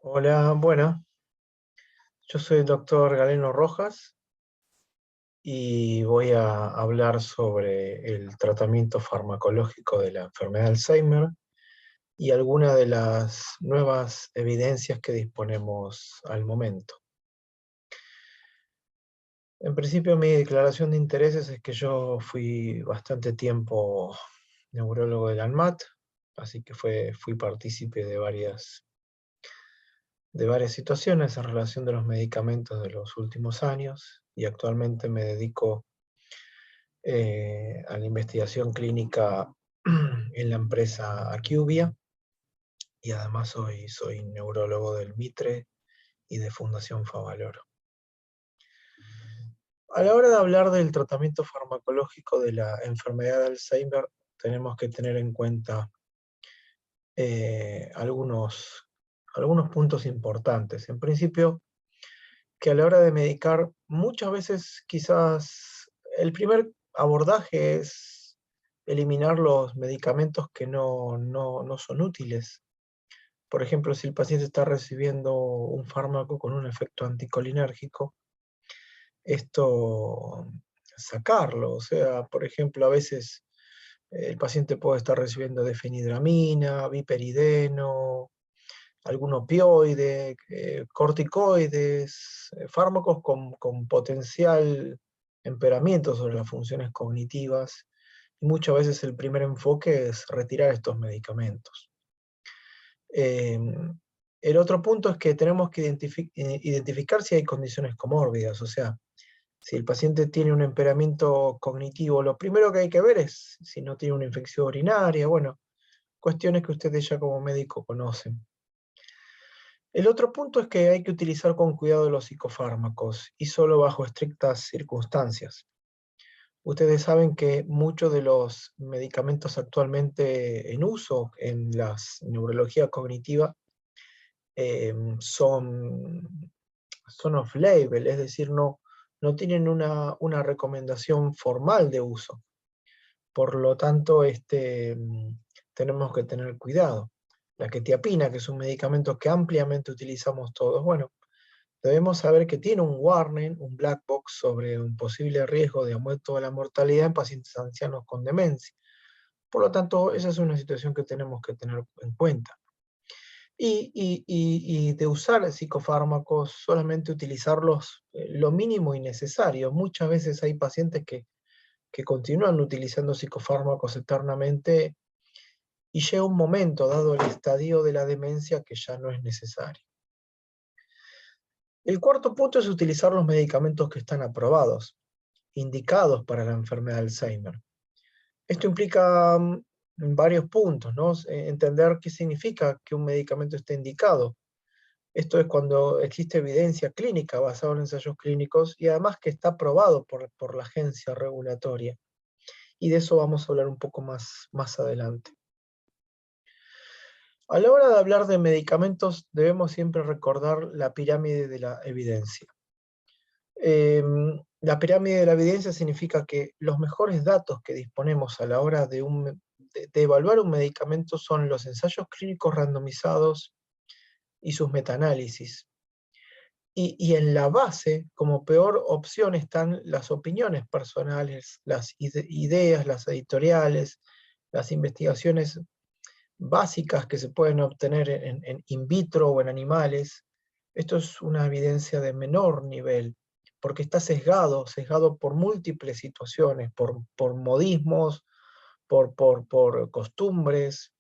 Hola, bueno, yo soy el doctor Galeno Rojas y voy a hablar sobre el tratamiento farmacológico de la enfermedad de Alzheimer y algunas de las nuevas evidencias que disponemos al momento. En principio, mi declaración de intereses es que yo fui bastante tiempo neurólogo del ANMAT, así que fui partícipe de varias situaciones en relación de los medicamentos de los últimos años y actualmente me dedico a la investigación clínica en la empresa Acuvia y además soy neurólogo del Mitre y de Fundación Favaloro. A la hora de hablar del tratamiento farmacológico de la enfermedad de Alzheimer, tenemos que tener en cuenta algunos puntos importantes. En principio, que a la hora de medicar, muchas veces quizás el primer abordaje es eliminar los medicamentos que no son útiles. Por ejemplo, si el paciente está recibiendo un fármaco con un efecto anticolinérgico, esto sacarlo. O sea, por ejemplo, a veces el paciente puede estar recibiendo difenhidramina, viperideno, algún opioide, corticoides, fármacos con potencial empeoramiento sobre las funciones cognitivas. Y muchas veces el primer enfoque es retirar estos medicamentos. El otro punto es que tenemos que identificar si hay condiciones comórbidas, o sea, si el paciente tiene un empeoramiento cognitivo, lo primero que hay que ver es si no tiene una infección urinaria, bueno, cuestiones que ustedes ya como médico conocen. El otro punto es que hay que utilizar con cuidado los psicofármacos y solo bajo estrictas circunstancias. Ustedes saben que muchos de los medicamentos actualmente en uso en la neurología cognitiva son off-label, es decir, no tienen una recomendación formal de uso. Por lo tanto, tenemos que tener cuidado. La quetiapina, que es un medicamento que ampliamente utilizamos todos, bueno, debemos saber que tiene un warning, un black box sobre un posible riesgo de aumento de la mortalidad en pacientes ancianos con demencia. Por lo tanto, esa es una situación que tenemos que tener en cuenta. Y de usar psicofármacos, solamente utilizarlos lo mínimo y necesario. Muchas veces hay pacientes que continúan utilizando psicofármacos eternamente y llega un momento, dado el estadio de la demencia, que ya no es necesario. El cuarto punto es utilizar los medicamentos que están aprobados, indicados para la enfermedad de Alzheimer. Esto implica varios puntos, ¿no? Entender qué significa que un medicamento esté indicado. Esto es cuando existe evidencia clínica basada en ensayos clínicos y además que está aprobado por la agencia regulatoria. Y de eso vamos a hablar un poco más adelante. A la hora de hablar de medicamentos, debemos siempre recordar la pirámide de la evidencia. La pirámide de la evidencia significa que los mejores datos que disponemos a la hora de evaluar un medicamento son los ensayos clínicos randomizados y sus metaanálisis. Y en la base, como peor opción, están las opiniones personales, las ideas, las editoriales, las investigaciones básicas que se pueden obtener en in vitro o en animales. Esto es una evidencia de menor nivel, porque está sesgado por múltiples situaciones, por modismos, por costumbres,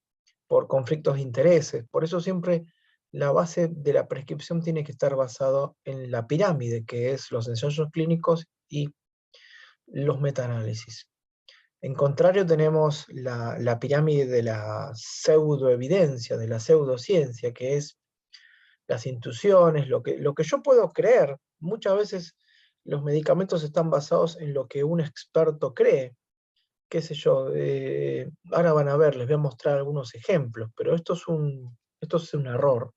por conflictos de intereses. Por eso siempre la base de la prescripción tiene que estar basada en la pirámide, que es los ensayos clínicos y los metaanálisis. En contrario, tenemos la pirámide de la pseudoevidencia, de la pseudociencia, que es las intuiciones, lo que yo puedo creer. Muchas veces los medicamentos están basados en lo que un experto cree. Qué sé yo, ahora van a ver, les voy a mostrar algunos ejemplos, pero esto es un error.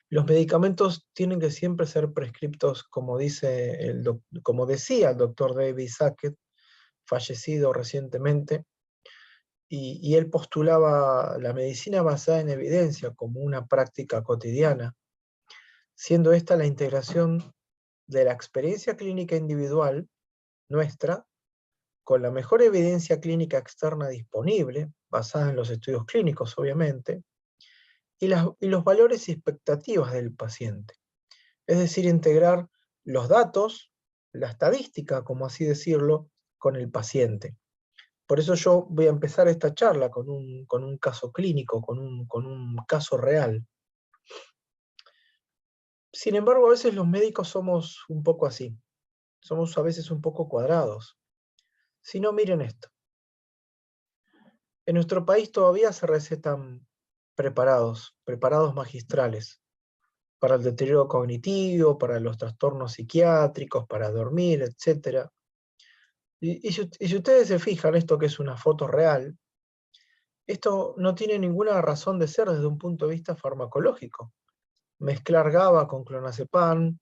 Los medicamentos tienen que siempre ser prescriptos, como decía el doctor David Sackett, fallecido recientemente, y él postulaba la medicina basada en evidencia como una práctica cotidiana, siendo esta la integración de la experiencia clínica individual nuestra con la mejor evidencia clínica externa disponible, basada en los estudios clínicos obviamente, y los valores y expectativas del paciente. Es decir, integrar los datos, la estadística, como así decirlo, con el paciente. Por eso yo voy a empezar esta charla con un caso clínico, con un caso real. Sin embargo, a veces los médicos somos un poco así, somos a veces un poco cuadrados. Si no, miren esto. En nuestro país todavía se recetan preparados magistrales, para el deterioro cognitivo, para los trastornos psiquiátricos, para dormir, etc. Y si ustedes se fijan, esto que es una foto real, esto no tiene ninguna razón de ser desde un punto de vista farmacológico. Mezclar GABA con clonazepam,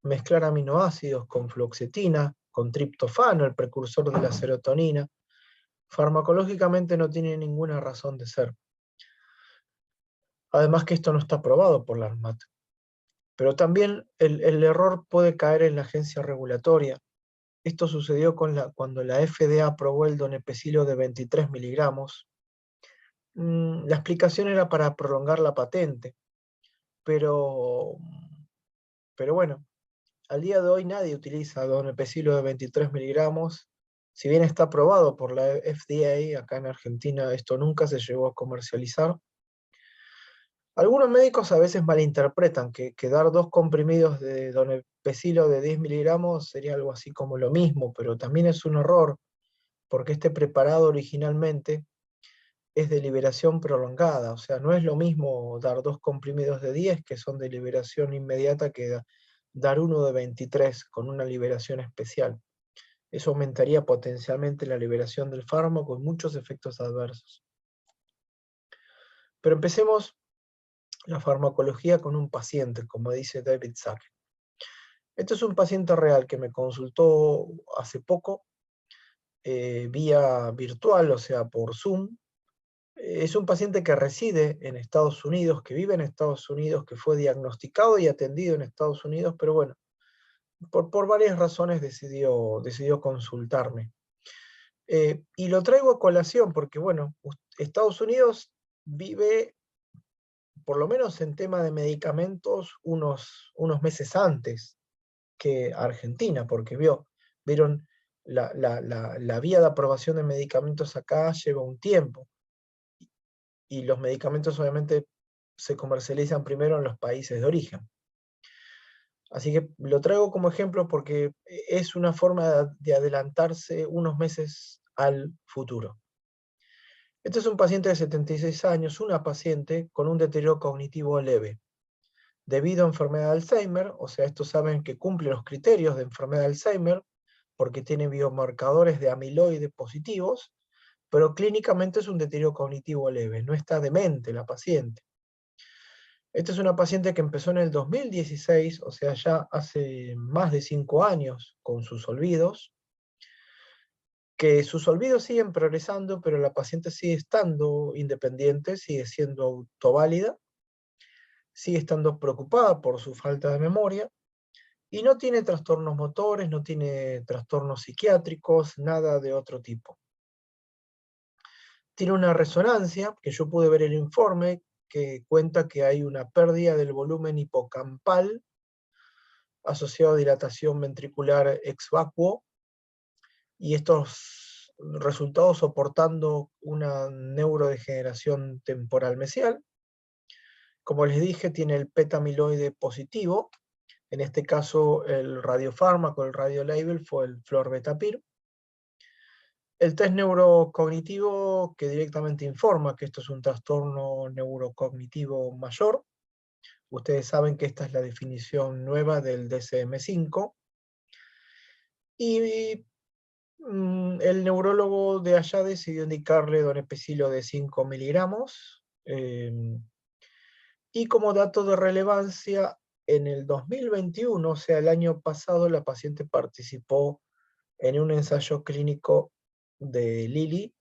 mezclar aminoácidos con fluoxetina, con triptofano, el precursor de la serotonina, farmacológicamente no tiene ninguna razón de ser. Además que esto no está aprobado por la ANMAT. Pero también el error puede caer en la agencia regulatoria. Esto sucedió cuando la FDA aprobó el donepezilo de 23 miligramos. La explicación era para prolongar la patente, pero bueno, al día de hoy nadie utiliza donepezilo de 23 miligramos. Si bien está aprobado por la FDA, acá en Argentina esto nunca se llegó a comercializar. Algunos médicos a veces malinterpretan que dar 2 comprimidos de donepezilo de 10 miligramos sería algo así como lo mismo, pero también es un error, porque este preparado originalmente es de liberación prolongada, o sea, no es lo mismo dar 2 comprimidos de 10 que son de liberación inmediata que dar uno de 23 con una liberación especial. Eso aumentaría potencialmente la liberación del fármaco con muchos efectos adversos. Pero empecemos la farmacología con un paciente, como dice David Sack. Este es un paciente real que me consultó hace poco, vía virtual, o sea, por Zoom. Es un paciente que reside en Estados Unidos, que vive en Estados Unidos, que fue diagnosticado y atendido en Estados Unidos, pero bueno, por varias razones decidió consultarme. Y lo traigo a colación porque, bueno, Estados Unidos vive, por lo menos en tema de medicamentos, unos meses antes que Argentina, porque vieron, la vía de aprobación de medicamentos acá lleva un tiempo, y los medicamentos obviamente se comercializan primero en los países de origen. Así que lo traigo como ejemplo porque es una forma de adelantarse unos meses al futuro. Este es un paciente de 76 años, una paciente con un deterioro cognitivo leve, debido a enfermedad de Alzheimer, o sea, estos saben que cumple los criterios de enfermedad de Alzheimer, porque tiene biomarcadores de amiloide positivos, pero clínicamente es un deterioro cognitivo leve, no está demente la paciente. Esta es una paciente que empezó en el 2016, o sea, ya hace más de 5 años con sus olvidos, que sus olvidos siguen progresando, pero la paciente sigue estando independiente, sigue siendo autoválida, sigue estando preocupada por su falta de memoria, y no tiene trastornos motores, no tiene trastornos psiquiátricos, nada de otro tipo. Tiene una resonancia, que yo pude ver el informe, que cuenta que hay una pérdida del volumen hipocampal asociado a dilatación ventricular ex vacuo, y estos resultados soportando una neurodegeneración temporal mesial. Como les dije, tiene el beta-amiloide positivo, en este caso el radiofármaco, el radiolabel fue el florbetapir. El test neurocognitivo que directamente informa que esto es un trastorno neurocognitivo mayor. Ustedes saben que esta es la definición nueva del DSM-5. Y el neurólogo de allá decidió indicarle donepezilo de 5 miligramos. Y como dato de relevancia, en el 2021, o sea, el año pasado, la paciente participó en un ensayo clínico de Lilly,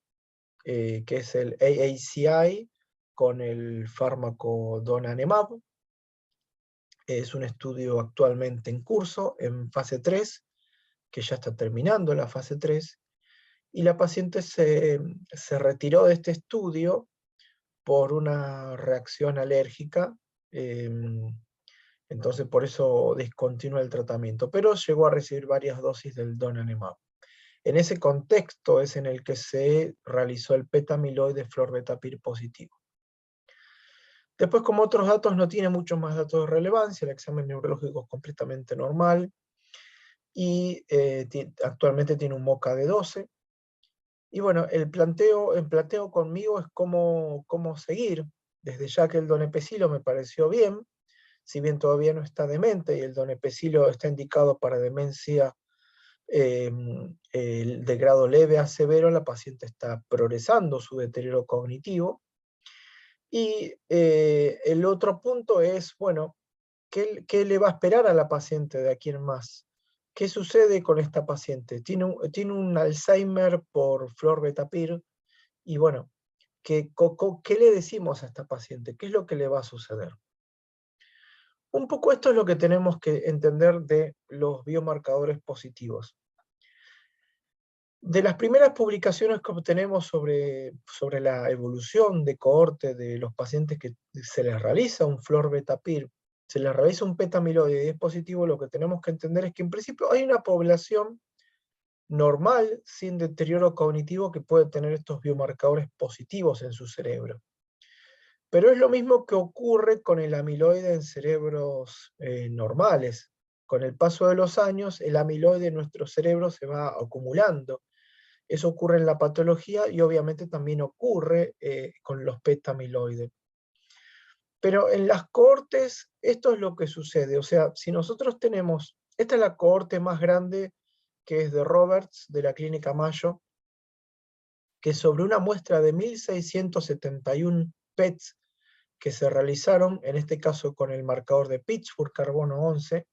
que es el AACI, con el fármaco donanemab. Es un estudio actualmente en curso, en fase 3, que ya está terminando la fase 3, y la paciente se retiró de este estudio por una reacción alérgica, entonces por eso discontinuó el tratamiento, pero llegó a recibir varias dosis del donanemab. En ese contexto es en el que se realizó el PET-amiloide fluorbetapir positivo. Después, como otros datos, no tiene muchos más datos de relevancia, el examen neurológico es completamente normal, y actualmente tiene un MoCA de 12. Y bueno, el planteo conmigo es cómo seguir, desde ya que el donepezilo me pareció bien, si bien todavía no está demente, y el donepezilo está indicado para demencia de grado leve a severo, la paciente está progresando su deterioro cognitivo. Y el otro punto es, bueno, ¿qué le va a esperar a la paciente de aquí en más? ¿Qué sucede con esta paciente? Tiene un Alzheimer por fluorbetapir, y bueno, ¿qué le decimos a esta paciente? ¿Qué es lo que le va a suceder? Un poco esto es lo que tenemos que entender de los biomarcadores positivos. De las primeras publicaciones que obtenemos sobre la evolución de cohorte de los pacientes que se les realiza un fluorbetapir, se les realiza un PET-amiloide y es positivo, lo que tenemos que entender es que en principio hay una población normal, sin deterioro cognitivo, que puede tener estos biomarcadores positivos en su cerebro. Pero es lo mismo que ocurre con el amiloide en cerebros normales. Con el paso de los años, el amiloide en nuestro cerebro se va acumulando. Eso ocurre en la patología y obviamente también ocurre con los PET-amiloide. Pero en las cohortes, esto es lo que sucede. O sea, si nosotros tenemos, esta es la cohorte más grande, que es de Roberts, de la Clínica Mayo, que sobre una muestra de 1.671 PETs que se realizaron, en este caso con el marcador de Pittsburgh, carbono 11,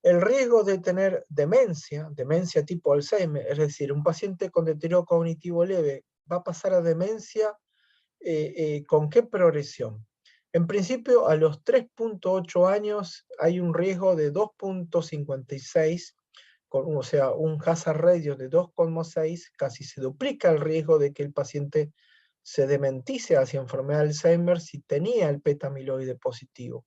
el riesgo de tener demencia tipo Alzheimer, es decir, un paciente con deterioro cognitivo leve, va a pasar a demencia, ¿con qué progresión? En principio, a los 3.8 años hay un riesgo de 2.56, o sea, un hazard ratio de 2,6, casi se duplica el riesgo de que el paciente se dementice hacia enfermedad de Alzheimer si tenía el PET-amiloide positivo.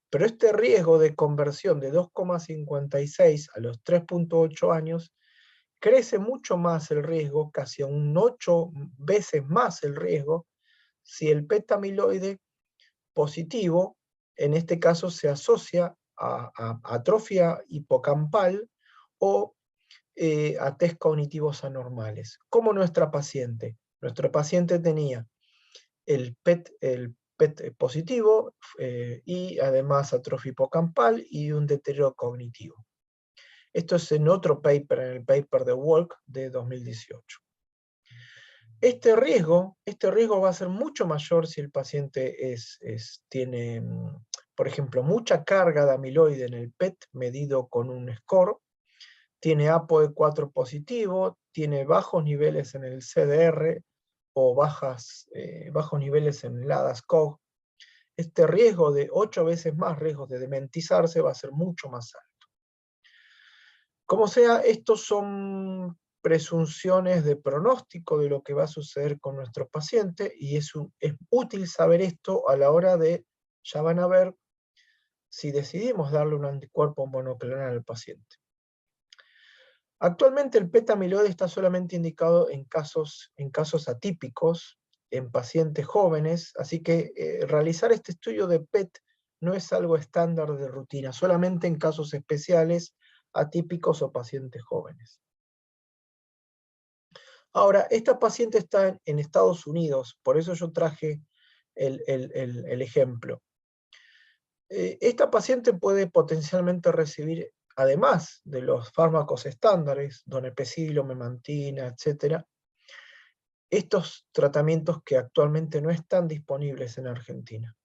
Pero este riesgo de conversión de 2,56 a los 3.8 años crece mucho más el riesgo, casi a un 8 veces más el riesgo, si el PET-amiloide positivo, en este caso, se asocia a atrofia hipocampal o a test cognitivos anormales, como nuestra paciente. Nuestra paciente tenía el PET positivo y además atrofia hipocampal y un deterioro cognitivo. Esto es en otro paper, en el paper de Walk de 2018. Este riesgo va a ser mucho mayor si el paciente tiene, por ejemplo, mucha carga de amiloide en el PET medido con un score, tiene ApoE4 positivo, tiene bajos niveles en el CDR o bajos niveles en el ADAS-Cog. Este riesgo de 8 veces más riesgo de dementizarse va a ser mucho más alto. Como sea, estos son presunciones de pronóstico de lo que va a suceder con nuestro paciente, y es útil saber esto a la hora de, ya van a ver, si decidimos darle un anticuerpo monoclonal al paciente. Actualmente el PET-amiloide está solamente indicado en casos atípicos, en pacientes jóvenes, así que realizar este estudio de PET no es algo estándar de rutina, solamente en casos especiales, atípicos o pacientes jóvenes. Ahora, esta paciente está en Estados Unidos, por eso yo traje el ejemplo. Esta paciente puede potencialmente recibir, además de los fármacos estándares, donepezilo, memantina, etc., estos tratamientos que actualmente no están disponibles en Argentina.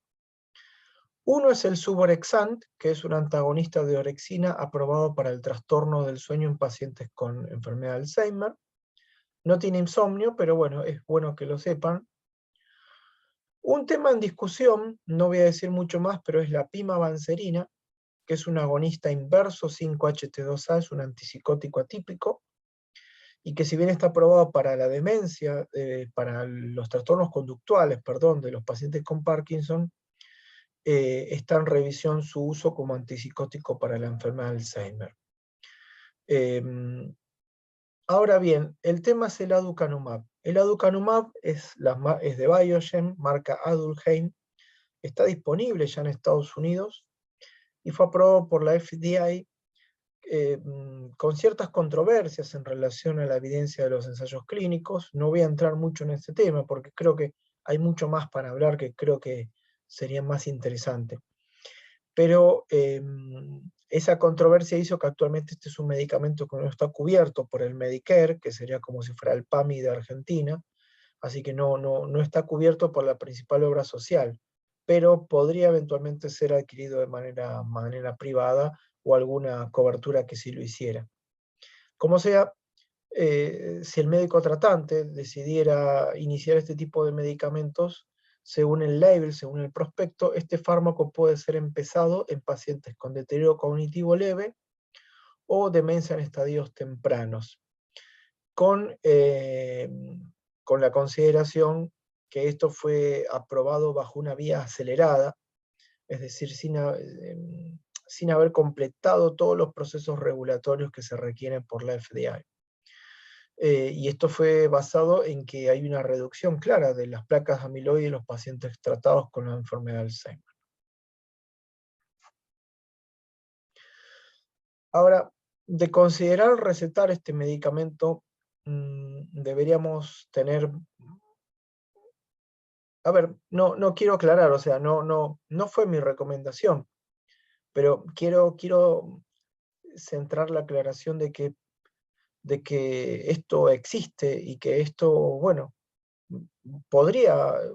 Uno es el suvorexant, que es un antagonista de orexina aprobado para el trastorno del sueño en pacientes con enfermedad de Alzheimer. No tiene insomnio, pero bueno, es bueno que lo sepan. Un tema en discusión, no voy a decir mucho más, pero es la pimavanserina, que es un agonista inverso 5-HT2A, es un antipsicótico atípico, y que si bien está aprobado para la demencia, para los trastornos conductuales, perdón, de los pacientes con Parkinson, está en revisión su uso como antipsicótico para la enfermedad de Alzheimer. Ahora bien, el tema es el aducanumab. El aducanumab es de Biogen, marca Adulheim, está disponible ya en Estados Unidos y fue aprobado por la FDA con ciertas controversias en relación a la evidencia de los ensayos clínicos. No voy a entrar mucho en este tema porque creo que hay mucho más para hablar que creo que sería más interesante. Pero esa controversia hizo que actualmente este es un medicamento que no está cubierto por el Medicare, que sería como si fuera el PAMI de Argentina, así que no está cubierto por la principal obra social, pero podría eventualmente ser adquirido de manera privada o alguna cobertura que sí lo hiciera. Como sea, si el médico tratante decidiera iniciar este tipo de medicamentos, según el label, según el prospecto, este fármaco puede ser empezado en pacientes con deterioro cognitivo leve o demencia en estadios tempranos, con la consideración que esto fue aprobado bajo una vía acelerada, es decir, sin haber completado todos los procesos regulatorios que se requieren por la FDA. Y esto fue basado en que hay una reducción clara de las placas amiloide en los pacientes tratados con la enfermedad de Alzheimer. Ahora, de considerar recetar este medicamento, deberíamos tener... A ver, no quiero aclarar, o sea, no fue mi recomendación, pero quiero centrar la aclaración de que esto existe y que esto, bueno,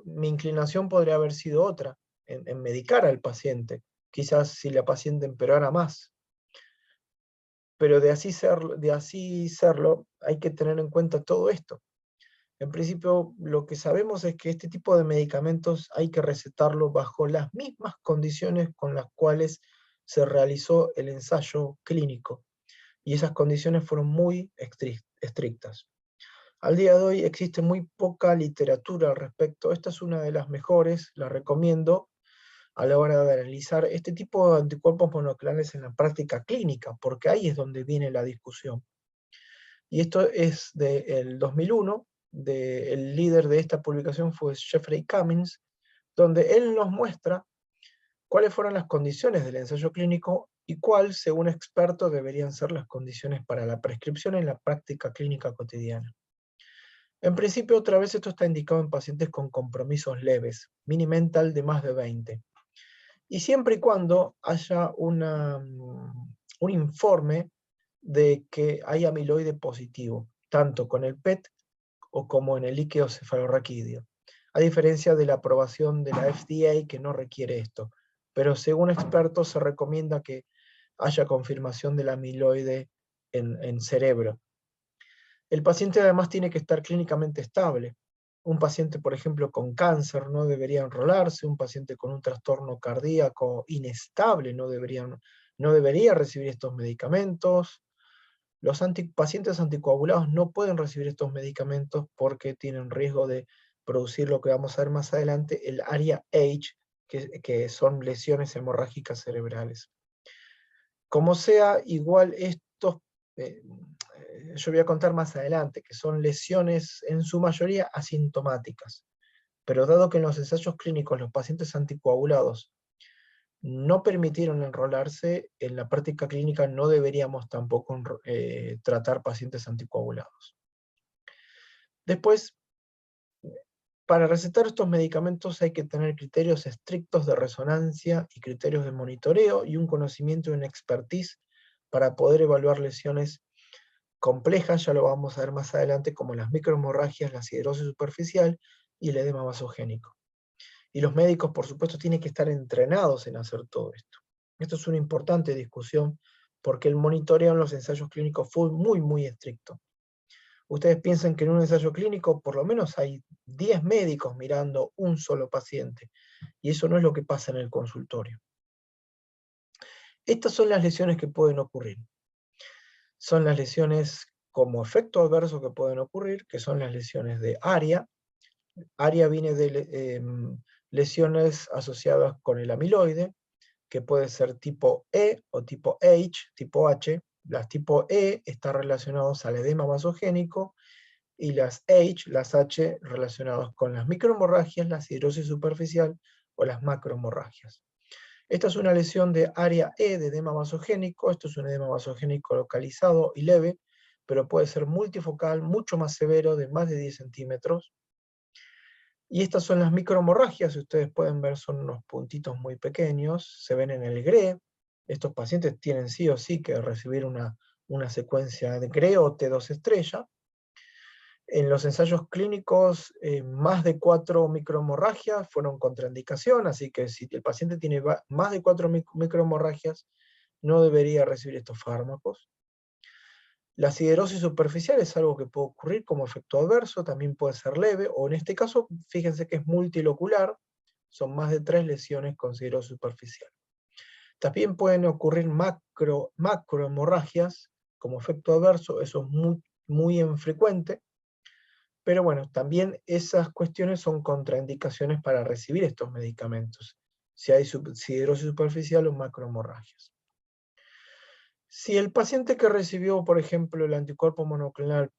mi inclinación podría haber sido otra, en medicar al paciente, quizás si la paciente empeorara más. Pero de así serlo, hay que tener en cuenta todo esto. En principio, lo que sabemos es que este tipo de medicamentos hay que recetarlo bajo las mismas condiciones con las cuales se realizó el ensayo clínico. Y esas condiciones fueron muy estrictas. Al día de hoy existe muy poca literatura al respecto. Esta es una de las mejores, la recomiendo a la hora de analizar este tipo de anticuerpos monoclonales en la práctica clínica, porque ahí es donde viene la discusión. Y esto es del 2001, el líder de esta publicación fue Jeffrey Cummings, donde él nos muestra cuáles fueron las condiciones del ensayo clínico y cuál, según expertos, deberían ser las condiciones para la prescripción en la práctica clínica cotidiana. En principio, otra vez esto está indicado en pacientes con compromisos leves, Mini-Mental de más de 20. Y siempre y cuando haya un informe de que hay amiloide positivo, tanto con el PET o como en el líquido cefalorraquídeo, a diferencia de la aprobación de la FDA que no requiere esto. Pero según expertos se recomienda que haya confirmación del amiloide en cerebro. El paciente además tiene que estar clínicamente estable. Un paciente, por ejemplo, con cáncer no debería enrolarse, un paciente con un trastorno cardíaco inestable no debería recibir estos medicamentos. Los pacientes anticoagulados no pueden recibir estos medicamentos porque tienen riesgo de producir lo que vamos a ver más adelante, el ARIA-H, que son lesiones hemorrágicas cerebrales. Como sea, igual estos, yo voy a contar más adelante, que son lesiones en su mayoría asintomáticas. Pero dado que en los ensayos clínicos los pacientes anticoagulados no permitieron enrolarse, en la práctica clínica no deberíamos tampoco tratar pacientes anticoagulados. Después, para recetar estos medicamentos hay que tener criterios estrictos de resonancia y criterios de monitoreo y un conocimiento y una expertise para poder evaluar lesiones complejas, ya lo vamos a ver más adelante, como las microhemorragias, la siderosis superficial y el edema vasogénico. Y los médicos, por supuesto, tienen que estar entrenados en hacer todo esto. Esto es una importante discusión porque el monitoreo en los ensayos clínicos fue muy, muy estricto. Ustedes piensan que en un ensayo clínico por lo menos hay 10 médicos mirando un solo paciente, y eso no es lo que pasa en el consultorio. Estas son las lesiones que pueden ocurrir. Son las lesiones como efecto adverso que pueden ocurrir, que son las lesiones de ARIA. ARIA viene de lesiones asociadas con el amiloide, que puede ser tipo E o tipo H, tipo H. Las tipo E están relacionadas al edema vasogénico, y las H relacionadas con las microhemorragias, la siderosis superficial o las macrohemorragias. Esta es una lesión de área E de edema vasogénico. Esto es un edema vasogénico localizado y leve, pero puede ser multifocal, mucho más severo, de más de 10 centímetros. Y estas son las microhemorragias, ustedes pueden ver, son unos puntitos muy pequeños, se ven en el GRE. Estos pacientes tienen sí o sí que recibir una secuencia de GRE o T2 estrella. En los ensayos clínicos, más de 4 microhemorragias fueron contraindicación, así que si el paciente tiene más de 4 microhemorragias, no debería recibir estos fármacos. La siderosis superficial es algo que puede ocurrir como efecto adverso, también puede ser leve, o en este caso, fíjense que es multilocular, son más de 3 lesiones con siderosis superficial. También pueden ocurrir macrohemorragias como efecto adverso, eso es muy infrecuente, pero bueno, también esas cuestiones son contraindicaciones para recibir estos medicamentos, si hay siderosis superficial o macrohemorragias. Si el paciente que recibió, por ejemplo, el anticuerpo monoclonal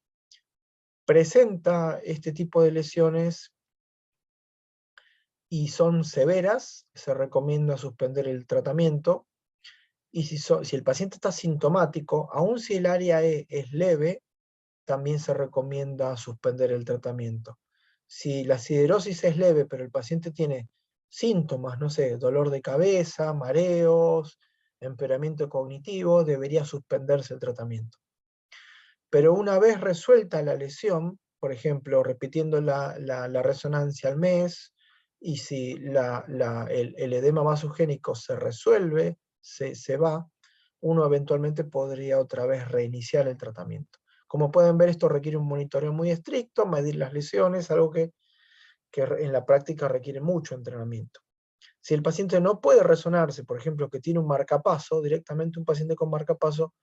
presenta este tipo de lesiones y son severas, se recomienda suspender el tratamiento. Y si el paciente está sintomático, aun si el área E es leve, también se recomienda suspender el tratamiento. Si la siderosis es leve, pero el paciente tiene síntomas, no sé, dolor de cabeza, mareos, empeoramiento cognitivo, debería suspenderse el tratamiento. Pero una vez resuelta la lesión, por ejemplo, repitiendo la resonancia al mes, y si el edema vasogénico se resuelve, se va, uno eventualmente podría otra vez reiniciar el tratamiento. Como pueden ver, esto requiere un monitoreo muy estricto, medir las lesiones, algo que en la práctica requiere mucho entrenamiento. Si el paciente no puede resonarse, por ejemplo, que tiene un marcapaso, directamente un paciente con marcapaso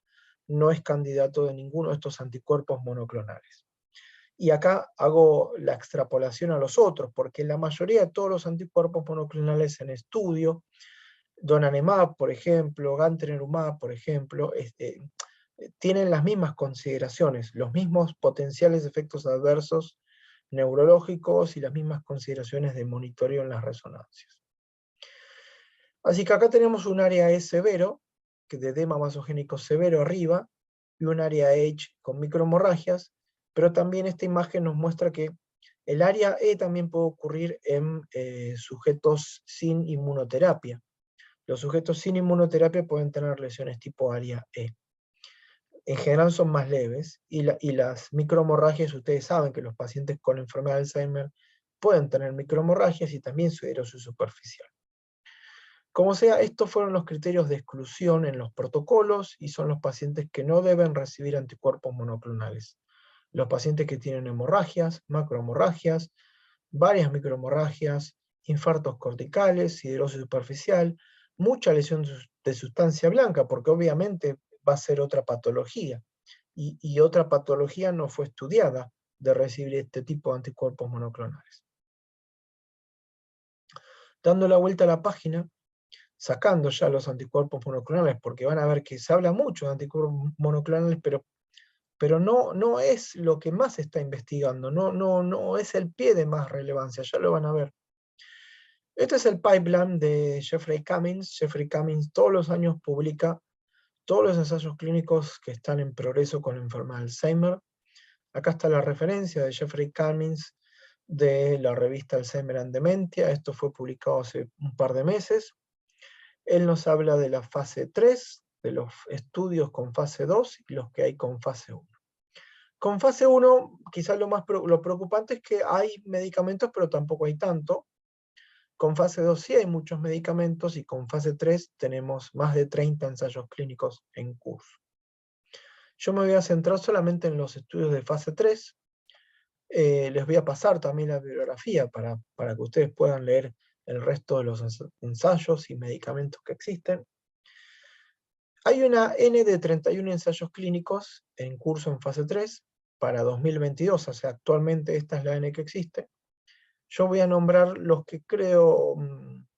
no es candidato de ninguno de estos anticuerpos monoclonales. Y acá hago la extrapolación a los otros, porque la mayoría de todos los anticuerpos monoclonales en estudio, donanemab, por ejemplo, gantenerumab, por ejemplo, tienen las mismas consideraciones, los mismos potenciales efectos adversos neurológicos y las mismas consideraciones de monitoreo en las resonancias. Así que acá tenemos un área E severo, que de edema vasogénico severo arriba, y un área H con microhemorragias, pero también esta imagen nos muestra que el área E también puede ocurrir en sujetos sin inmunoterapia. Los sujetos sin inmunoterapia pueden tener lesiones tipo área E. En general son más leves, y las microhemorragias, ustedes saben que los pacientes con enfermedad de Alzheimer pueden tener microhemorragias y también siderosis superficial. Como sea, estos fueron los criterios de exclusión en los protocolos y son los pacientes que no deben recibir anticuerpos monoclonales. Los pacientes que tienen hemorragias, macrohemorragias, varias microhemorragias, infartos corticales, siderosis superficial, mucha lesión de sustancia blanca, porque obviamente va a ser otra patología. Y otra patología no fue estudiada de recibir este tipo de anticuerpos monoclonales. Dando la vuelta a la página, sacando ya los anticuerpos monoclonales, porque van a ver que se habla mucho de anticuerpos monoclonales, pero no es lo que más se está investigando, no es el pie de más relevancia, ya lo van a ver. Este es el pipeline de Jeffrey Cummings. Jeffrey Cummings todos los años publica todos los ensayos clínicos que están en progreso con la enfermedad de Alzheimer. Acá está la referencia de Jeffrey Cummings de la revista Alzheimer and Dementia. Esto fue publicado hace un par de meses. Él nos habla de la fase 3, de los estudios con fase 2 y los que hay con fase 1. Con fase 1, quizás lo preocupante es que hay medicamentos, pero tampoco hay tanto. Con fase 2 sí hay muchos medicamentos y con fase 3 tenemos más de 30 ensayos clínicos en curso. Yo me voy a centrar solamente en los estudios de fase 3. Les voy a pasar también la bibliografía para que ustedes puedan leer el resto de los ensayos y medicamentos que existen. Hay una N de 31 ensayos clínicos en curso en fase 3 para 2022, o sea, actualmente esta es la N que existe. Yo voy a nombrar los que creo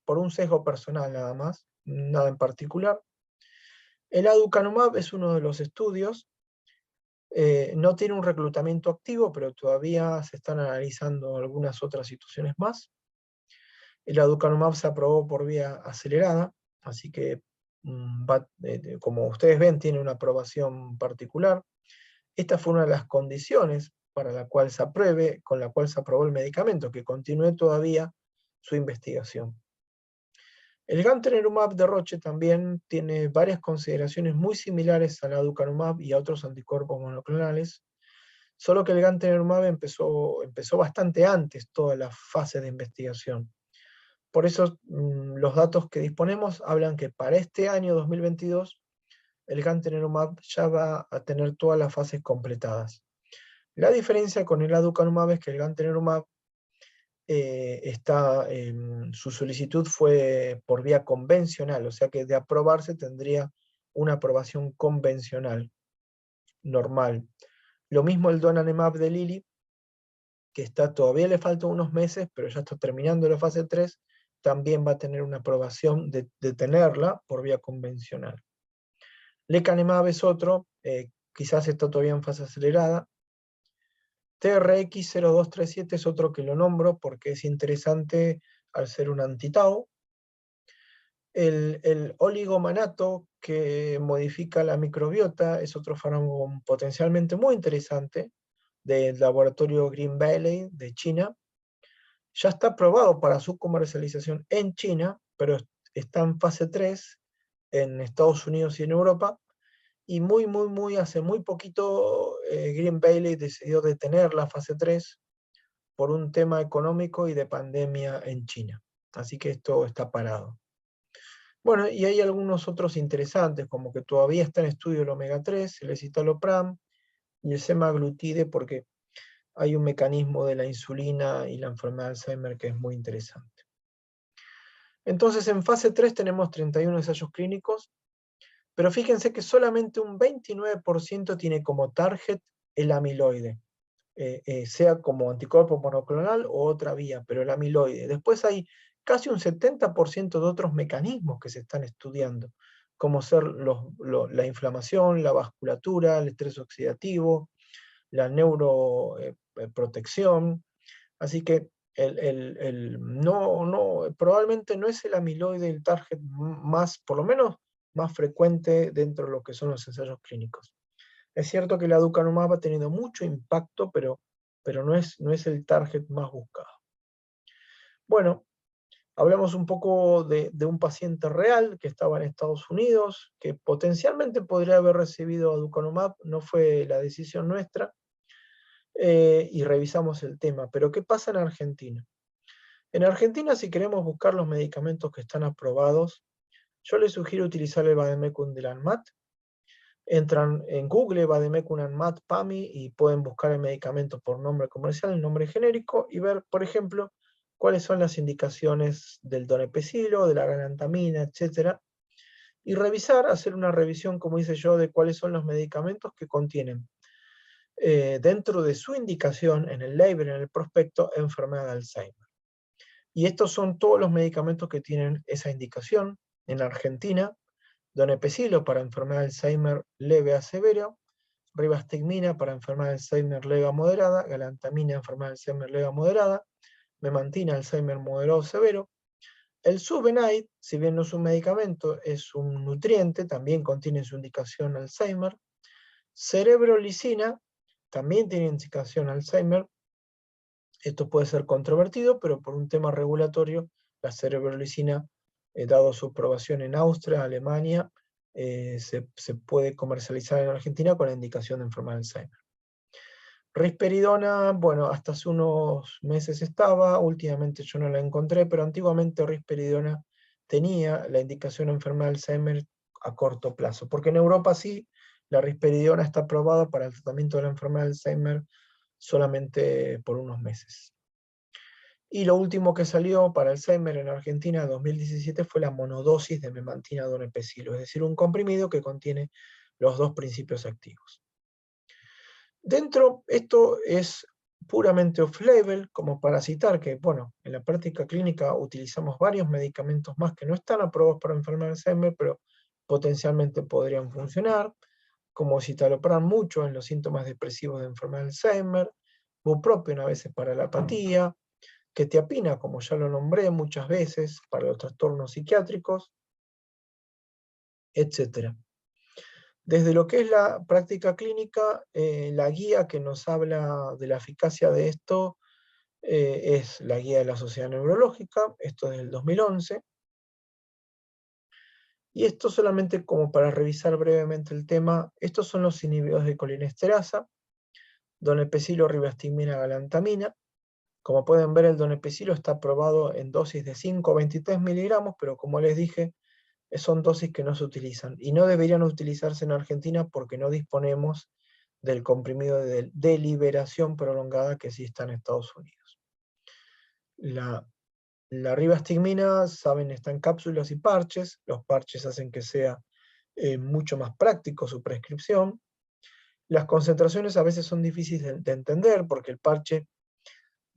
por un sesgo personal nada más, nada en particular. El aducanumab es uno de los estudios. No tiene un reclutamiento activo, pero todavía se están analizando algunas otras situaciones más. El aducanumab se aprobó por vía acelerada, así que, como ustedes ven, tiene una aprobación particular. Esta fue una de las condiciones para la cual se apruebe, con la cual se aprobó el medicamento, que continúe todavía su investigación. El gantenerumab de Roche también tiene varias consideraciones muy similares al aducanumab y a otros anticuerpos monoclonales, solo que el gantenerumab empezó bastante antes todas las fases de investigación. Por eso los datos que disponemos hablan que para este año 2022 el gantenerumab ya va a tener todas las fases completadas. La diferencia con el aducanumab es que el gantenerumab su solicitud fue por vía convencional, o sea que de aprobarse tendría una aprobación convencional, normal. Lo mismo el donanemab de Lilly, que todavía le faltan unos meses, pero ya está terminando la fase 3, también va a tener una aprobación de tenerla por vía convencional. Lecanemab es otro, quizás está todavía en fase acelerada. TRX0237 es otro que lo nombro porque es interesante al ser un anti-tau. El oligomanato que modifica la microbiota es otro fármaco potencialmente muy interesante del laboratorio Green Valley de China. Ya está aprobado para su comercialización en China, pero está en fase 3 en Estados Unidos y en Europa. Y hace muy poquito Green Valley decidió detener la fase 3 por un tema económico y de pandemia en China. Así que esto está parado. Bueno, y hay algunos otros interesantes, como que todavía está en estudio el omega 3, el escitalopram y el semaglutide, porque hay un mecanismo de la insulina y la enfermedad de Alzheimer que es muy interesante. Entonces, en fase 3 tenemos 31 ensayos clínicos, pero fíjense que solamente un 29% tiene como target el amiloide, sea como anticuerpo monoclonal o otra vía, pero el amiloide. Después hay casi un 70% de otros mecanismos que se están estudiando, como ser la inflamación, la vasculatura, el estrés oxidativo, la neuroprotección. Así que probablemente no es el amiloide el target más, por lo menos, más frecuente dentro de lo que son los ensayos clínicos. Es cierto que el aducanumab ha tenido mucho impacto, pero no es el target más buscado. Bueno, hablamos un poco de un paciente real que estaba en Estados Unidos, que potencialmente podría haber recibido aducanumab, no fue la decisión nuestra, y revisamos el tema. Pero ¿qué pasa en Argentina? En Argentina, si queremos buscar los medicamentos que están aprobados, yo les sugiero utilizar el vademecum del ANMAT. Entran en Google, vademecum ANMAT PAMI, y pueden buscar el medicamento por nombre comercial, el nombre genérico, y ver, por ejemplo, cuáles son las indicaciones del donepezilo, de la galantamina, etc. Y revisar, hacer una revisión, como hice yo, de cuáles son los medicamentos que contienen dentro de su indicación, en el label, en el prospecto, enfermedad de Alzheimer. Y estos son todos los medicamentos que tienen esa indicación. En Argentina, donepezilo para enfermedad de Alzheimer leve a severa, rivastigmina para enfermedad de Alzheimer leve a moderada, galantamina enfermedad de Alzheimer leve a moderada, memantina Alzheimer moderado severo. El Subenide, si bien no es un medicamento, es un nutriente, también contiene su indicación Alzheimer. Cerebrolicina también tiene indicación Alzheimer. Esto puede ser controvertido, pero por un tema regulatorio, la cerebrolicina, dado su aprobación en Austria, Alemania, se puede comercializar en Argentina con la indicación de enfermedad de Alzheimer. Risperidona, bueno, hasta hace unos meses estaba, últimamente yo no la encontré, pero antiguamente risperidona tenía la indicación de enfermedad de Alzheimer a corto plazo, porque en Europa sí, La risperidona está aprobada para el tratamiento de la enfermedad de Alzheimer solamente por unos meses. Y lo último que salió para Alzheimer en Argentina en 2017 fue la monodosis de memantina donepezilo, es decir, un comprimido que contiene los dos principios activos. Dentro, esto es puramente off-label, como para citar que, bueno, en la práctica clínica utilizamos varios medicamentos más que no están aprobados para enfermedad de Alzheimer, pero potencialmente podrían funcionar, como citalopram mucho en los síntomas depresivos de enfermedad de Alzheimer, bupropion a veces para la apatía, quetiapina, como ya lo nombré muchas veces, para los trastornos psiquiátricos, etc. Desde lo que es la práctica clínica, la guía que nos habla de la eficacia de esto es la guía de la Sociedad Neurológica, esto es del 2011, y esto solamente como para revisar brevemente el tema, estos son los inhibidores de colinesterasa, donepezilo, rivastigmina, galantamina. Como pueden ver, el donepezilo está aprobado en dosis de 5 o 23 miligramos, pero como les dije, son dosis que no se utilizan y no deberían utilizarse en Argentina porque no disponemos del comprimido de liberación prolongada que sí está en Estados Unidos. La rivastigmina, saben, está en cápsulas y parches. Los parches hacen que sea mucho más práctico su prescripción. Las concentraciones a veces son difíciles de entender porque el parche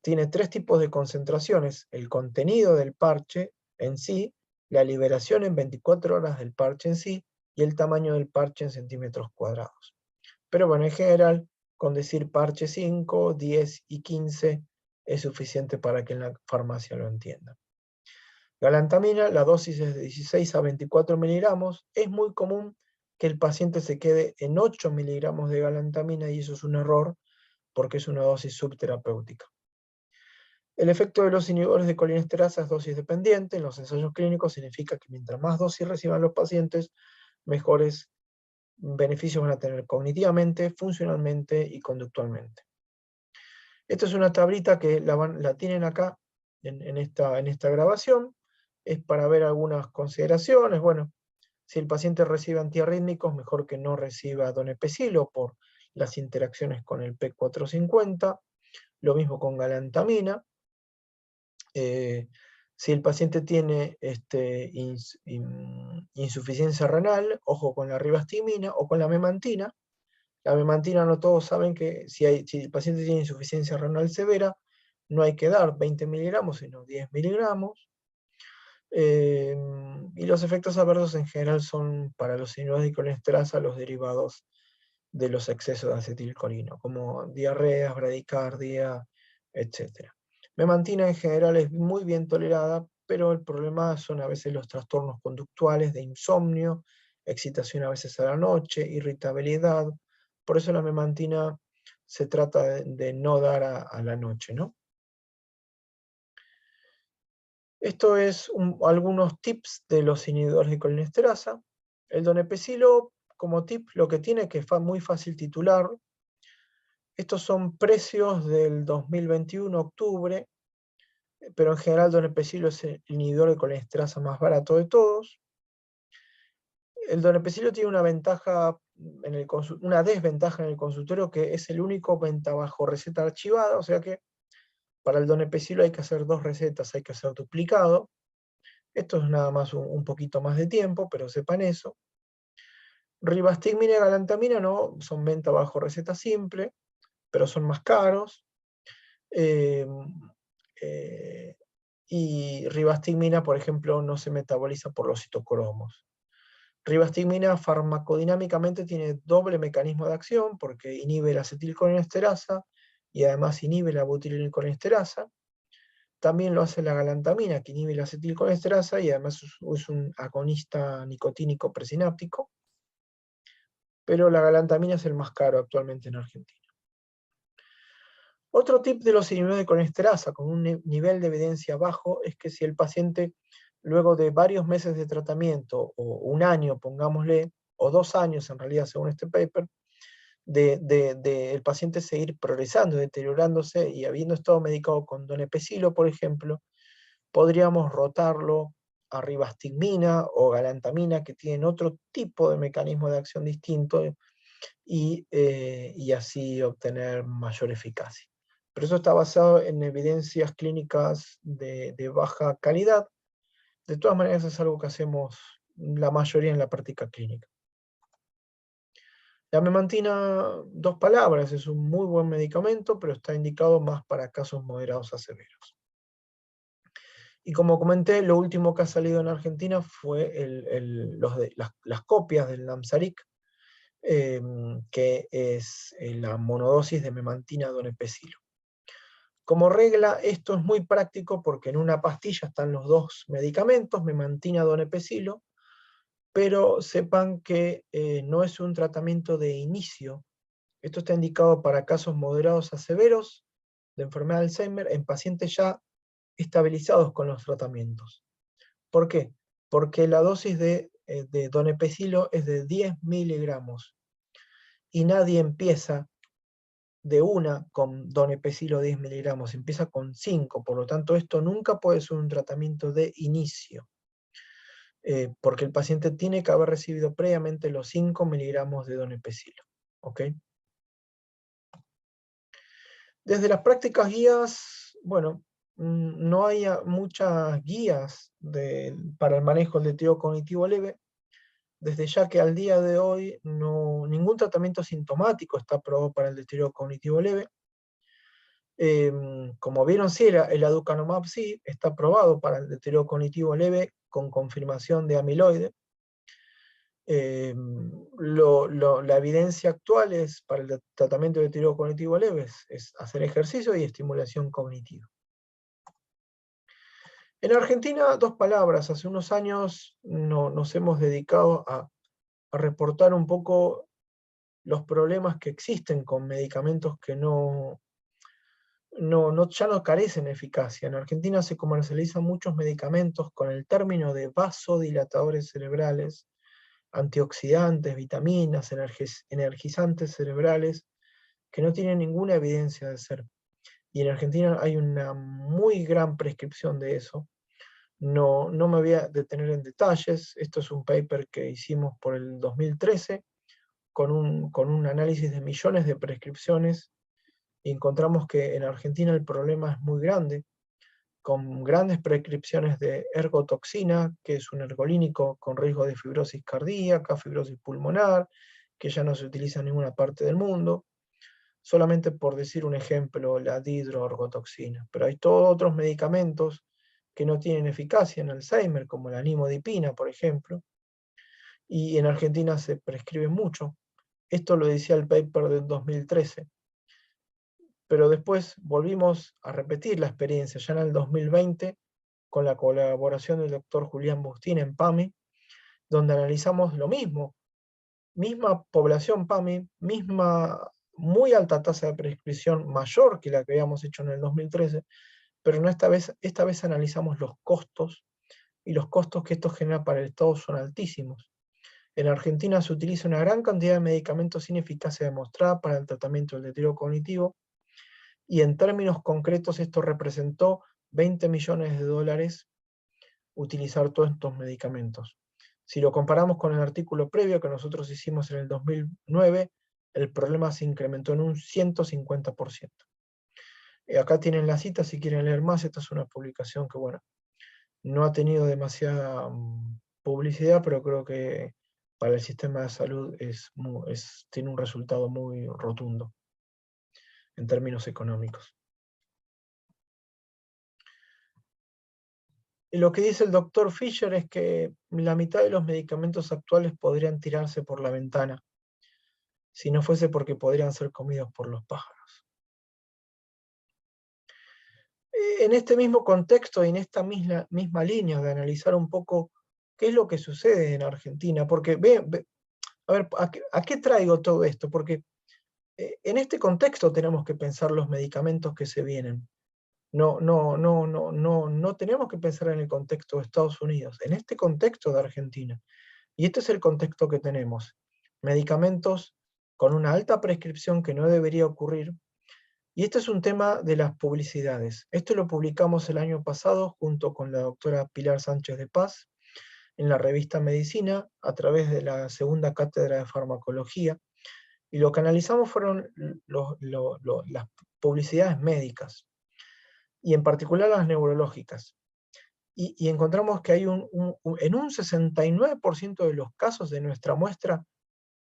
tiene 3 tipos de concentraciones: el contenido del parche en sí, la liberación en 24 horas del parche en sí, y el tamaño del parche en centímetros cuadrados. Pero bueno, en general, con decir parche 5, 10 y 15 es suficiente para que en la farmacia lo entiendan. Galantamina, la dosis es de 16 a 24 miligramos. Es muy común que el paciente se quede en 8 miligramos de galantamina y eso es un error porque es una dosis subterapéutica. El efecto de los inhibidores de colinesterasa es dosis dependiente. En los ensayos clínicos significa que mientras más dosis reciban los pacientes, mejores beneficios van a tener cognitivamente, funcionalmente y conductualmente. Esta es una tablita que la tienen acá en esta grabación. Es para ver algunas consideraciones. Bueno, si el paciente recibe antiarrítmicos, mejor que no reciba donepezilo por las interacciones con el P450. Lo mismo con galantamina. Si el paciente tiene insuficiencia renal, ojo con la rivastigmina o con la memantina. La memantina, no todos saben que si el paciente tiene insuficiencia renal severa, no hay que dar 20 miligramos, sino 10 miligramos. Y los efectos adversos en general son para los inhibidores de colinesterasa los derivados de los excesos de acetilcolino, como diarreas, bradicardia, etc. Memantina en general es muy bien tolerada, pero el problema son a veces los trastornos conductuales de insomnio, excitación a veces a la noche, irritabilidad. Por eso la memantina se trata de no dar a la noche, ¿no? Esto es algunos tips de los inhibidores de colinesterasa. El donepezilo, como tip, lo que tiene que es muy fácil titular. Estos son precios del 2021, octubre, pero en general donepezilo es el inhibidor de colinesterasa más barato de todos. El donepezilo tiene una desventaja en el consultorio, que es el único venta bajo receta archivada, o sea que para el donepezilo hay que hacer 2 recetas, hay que hacer duplicado. Esto es nada más un poquito más de tiempo, pero sepan eso. Rivastigmina y galantamina no, son venta bajo receta simple, pero son más caros. Y rivastigmina, por ejemplo, no se metaboliza por los citocromos. Rivastigmina farmacodinámicamente tiene doble mecanismo de acción porque inhibe la acetilcolinesterasa y además inhibe la butirilcolinesterasa. También lo hace la galantamina, que inhibe la acetilcolinesterasa y además es un agonista nicotínico presináptico. Pero la galantamina es el más caro actualmente en Argentina. Otro tip de los inhibidores de colinesterasa con un nivel de evidencia bajo es que si el paciente, luego de varios meses de tratamiento, o un año, pongámosle, o 2 años en realidad, según este paper, el paciente seguir progresando, deteriorándose y habiendo estado medicado con donepezilo, por ejemplo, podríamos rotarlo a rivastigmina o galantamina, que tienen otro tipo de mecanismo de acción distinto, y así obtener mayor eficacia. Pero eso está basado en evidencias clínicas de baja calidad. De todas maneras es algo que hacemos la mayoría en la práctica clínica. La memantina, 2 palabras, es un muy buen medicamento, pero está indicado más para casos moderados a severos. Y como comenté, lo último que ha salido en Argentina fue las copias del Namsaric, que es la monodosis de memantina donepezilo. Como regla, esto es muy práctico porque en una pastilla están los 2 medicamentos, memantina, donepezilo, pero sepan que no es un tratamiento de inicio. Esto está indicado para casos moderados a severos de enfermedad de Alzheimer en pacientes ya estabilizados con los tratamientos. ¿Por qué? Porque la dosis de donepezilo es de 10 miligramos y nadie empieza de una con donepezilo 10 miligramos, empieza con 5, por lo tanto esto nunca puede ser un tratamiento de inicio, porque el paciente tiene que haber recibido previamente los 5 miligramos de donepezilo. ¿Ok? Desde las prácticas guías, bueno, no hay muchas guías para el manejo del deterioro cognitivo leve, desde ya que al día de hoy ningún tratamiento sintomático está aprobado para el deterioro cognitivo leve. Como vieron, sí, el aducanumab sí está aprobado para el deterioro cognitivo leve con confirmación de amiloide. La evidencia actual es para el tratamiento de deterioro cognitivo leve es hacer ejercicio y estimulación cognitiva. En Argentina, 2 palabras. Hace unos años nos hemos dedicado a reportar un poco los problemas que existen con medicamentos que ya no carecen de eficacia. En Argentina se comercializan muchos medicamentos con el término de vasodilatadores cerebrales, antioxidantes, vitaminas, energizantes cerebrales, que no tienen ninguna evidencia de ser. Y en Argentina hay una muy gran prescripción de eso. No me voy a detener en detalles. Esto es un paper que hicimos por el 2013 con un análisis de millones de prescripciones y encontramos que en Argentina el problema es muy grande, con grandes prescripciones de ergotoxina, que es un ergolínico con riesgo de fibrosis cardíaca, fibrosis pulmonar, que ya no se utiliza en ninguna parte del mundo. Solamente por decir un ejemplo, la dihidroergotoxina. Pero hay todos otros medicamentos que no tienen eficacia en Alzheimer, como la nimodipina, por ejemplo, y en Argentina se prescribe mucho. Esto lo decía el paper del 2013. Pero después volvimos a repetir la experiencia ya en el 2020 con la colaboración del doctor Julián Bustín en PAMI, donde analizamos lo mismo, misma población PAMI, misma muy alta tasa de prescripción, mayor que la que habíamos hecho en el 2013, pero esta vez analizamos los costos, y los costos que esto genera para el Estado son altísimos. En Argentina se utiliza una gran cantidad de medicamentos sin eficacia demostrada para el tratamiento del deterioro cognitivo, y en términos concretos esto representó 20 millones de dólares utilizar todos estos medicamentos. Si lo comparamos con el artículo previo que nosotros hicimos en el 2009, el problema se incrementó en un 150%. Acá tienen la cita si quieren leer más. Esta es una publicación que, bueno, no ha tenido demasiada publicidad, pero creo que para el sistema de salud tiene un resultado muy rotundo en términos económicos. Y lo que dice el doctor Fisher es que la mitad de los medicamentos actuales podrían tirarse por la ventana, si no fuese porque podrían ser comidos por los pájaros. En este mismo contexto y en esta misma línea de analizar un poco qué es lo que sucede en Argentina, porque a ver, ¿a qué traigo todo esto? Porque en este contexto tenemos que pensar los medicamentos que se vienen. No tenemos que pensar en el contexto de Estados Unidos, en este contexto de Argentina. Y este es el contexto que tenemos. Medicamentos con una alta prescripción que no debería ocurrir. Y este es un tema de las publicidades. Esto lo publicamos el año pasado junto con la doctora Pilar Sánchez de Paz en la revista Medicina a través de la segunda cátedra de farmacología. Y lo que analizamos fueron las publicidades médicas, y en particular las neurológicas. Y encontramos que hay en un 69% de los casos de nuestra muestra,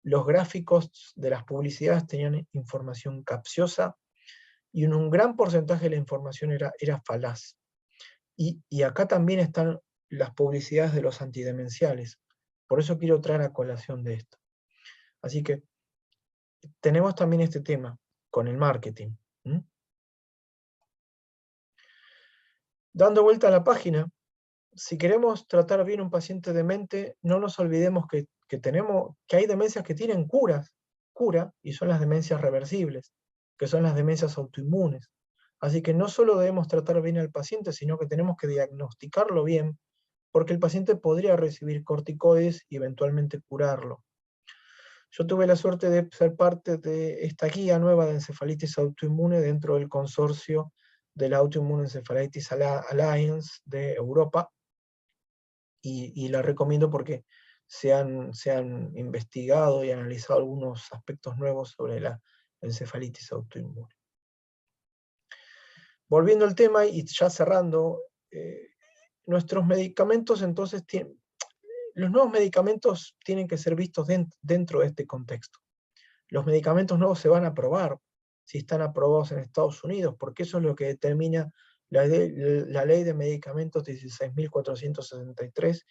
los gráficos de las publicidades tenían información capciosa, y en un gran porcentaje de la información era falaz. Y acá también están las publicidades de los antidemenciales. Por eso quiero traer a colación de esto. Así que tenemos también este tema con el marketing. Dando vuelta a la página, si queremos tratar bien a un paciente demente, no nos olvidemos que hay demencias que tienen cura, y son las demencias reversibles, que son las demencias autoinmunes. Así que no solo debemos tratar bien al paciente, sino que tenemos que diagnosticarlo bien, porque el paciente podría recibir corticoides y eventualmente curarlo. Yo tuve la suerte de ser parte de esta guía nueva de encefalitis autoinmune dentro del consorcio de la Autoimmune Encephalitis Alliance de Europa, y la recomiendo porque se han investigado y analizado algunos aspectos nuevos sobre la encefalitis autoinmune. Volviendo al tema y ya cerrando, nuestros medicamentos entonces los nuevos medicamentos tienen que ser vistos dentro de este contexto. Los medicamentos nuevos se van a aprobar si están aprobados en Estados Unidos, porque eso es lo que determina la ley de medicamentos 16.463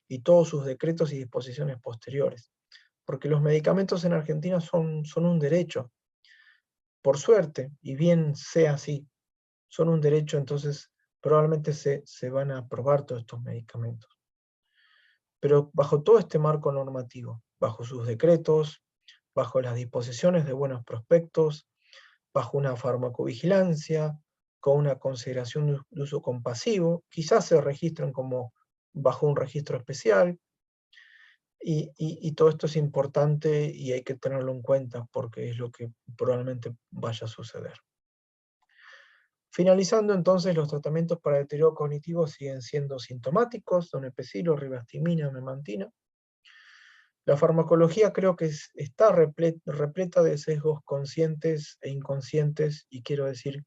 y todos sus decretos y disposiciones posteriores. Porque los medicamentos en Argentina son un derecho. Por suerte, y bien sea así, son un derecho, entonces probablemente se van a aprobar todos estos medicamentos. Pero bajo todo este marco normativo, bajo sus decretos, bajo las disposiciones de buenos prospectos, bajo una farmacovigilancia, con una consideración de uso compasivo, quizás se registran como bajo un registro especial, y todo esto es importante y hay que tenerlo en cuenta porque es lo que probablemente vaya a suceder. Finalizando entonces, los tratamientos para deterioro cognitivo siguen siendo sintomáticos: donepezilo, rivastigmina, memantina. La farmacología creo que está repleta de sesgos conscientes e inconscientes, y quiero decir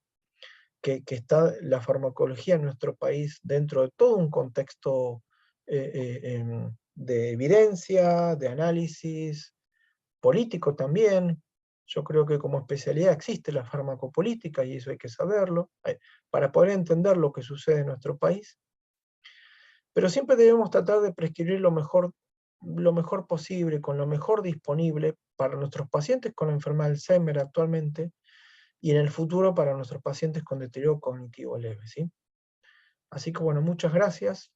que está la farmacología en nuestro país dentro de todo un contexto de evidencia, de análisis, político también. Yo creo que como especialidad existe la farmacopolítica, y eso hay que saberlo, para poder entender lo que sucede en nuestro país. Pero siempre debemos tratar de prescribir lo mejor posible, con lo mejor disponible para nuestros pacientes con la enfermedad de Alzheimer actualmente, y en el futuro para nuestros pacientes con deterioro cognitivo leve, ¿sí? Así que bueno, muchas gracias.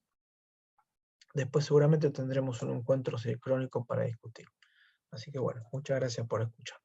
Después seguramente tendremos un encuentro crónico para discutir. Así que bueno, muchas gracias por escuchar.